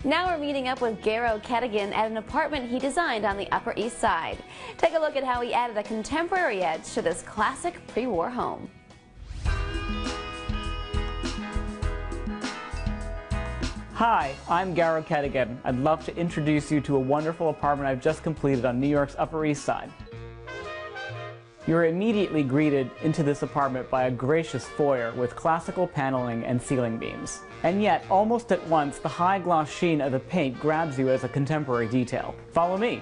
Now we're meeting up with Garrow at an apartment he designed on the Upper East Side. Take a look at how he added a contemporary edge to this classic pre-war home. Hi, I'm Garrow. I'd love to introduce you to a wonderful apartment I've just completed on New York's Upper East Side. You're immediately greeted into this apartment by a gracious foyer with classical paneling and ceiling beams. And yet, almost at once, the high gloss sheen of the paint grabs you as a contemporary detail. Follow me.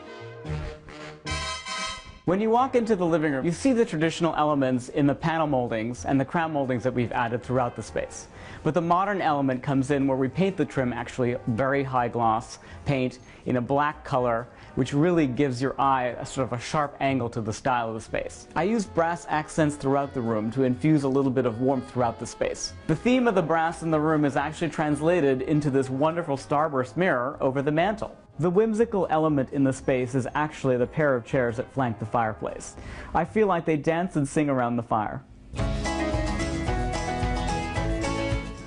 When you walk into the living room, you see the traditional elements in the panel moldings and the crown moldings that we've added throughout the space. But the modern element comes in where we paint the trim actually very high gloss paint in a black color, which really gives your eye a sort of a sharp angle to the style of the space. I used brass accents throughout the room to infuse a little bit of warmth throughout the space. The theme of the brass in the room is actually translated into this wonderful starburst mirror over the mantel. The whimsical element in the space is actually the pair of chairs that flank the fireplace. I feel like they dance and sing around the fire.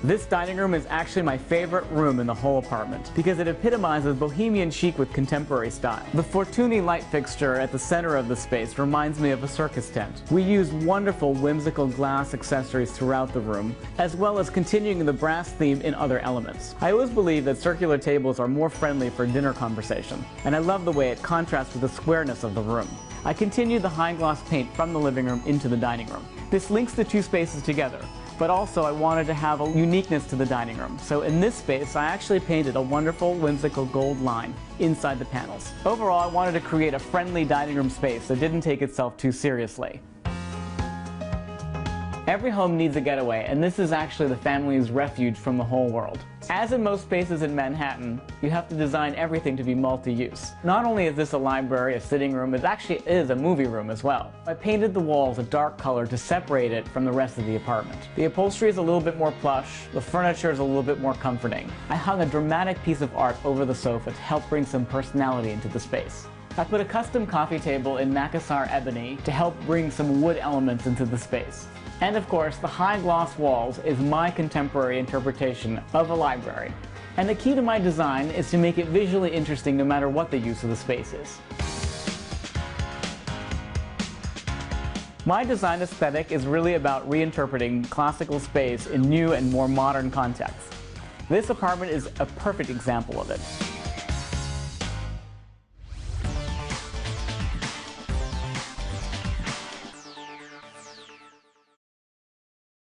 This dining room is actually my favorite room in the whole apartment because it epitomizes bohemian chic with contemporary style. The Fortuny light fixture at the center of the space reminds me of a circus tent. We use wonderful whimsical glass accessories throughout the room, as well as continuing the brass theme in other elements. I always believe that circular tables are more friendly for dinner conversation, and I love the way it contrasts with the squareness of the room. I continued the high gloss paint from the living room into the dining room. This links the two spaces together. But also I wanted to have a uniqueness to the dining room. So in this space, I actually painted a wonderful whimsical gold line inside the panels. Overall, I wanted to create a friendly dining room space that didn't take itself too seriously. Every home needs a getaway, and this is actually the family's refuge from the whole world. As in most spaces in Manhattan, you have to design everything to be multi-use. Not only is this a library, a sitting room, it actually is a movie room as well. I painted the walls a dark color to separate it from the rest of the apartment. The upholstery is a little bit more plush, the furniture is a little bit more comforting. I hung a dramatic piece of art over the sofa to help bring some personality into the space. I put a custom coffee table in Makassar ebony to help bring some wood elements into the space. And of course, the high gloss walls is my contemporary interpretation of a library. And the key to my design is to make it visually interesting no matter what the use of the space is. My design aesthetic is really about reinterpreting classical space in new and more modern contexts. This apartment is a perfect example of it.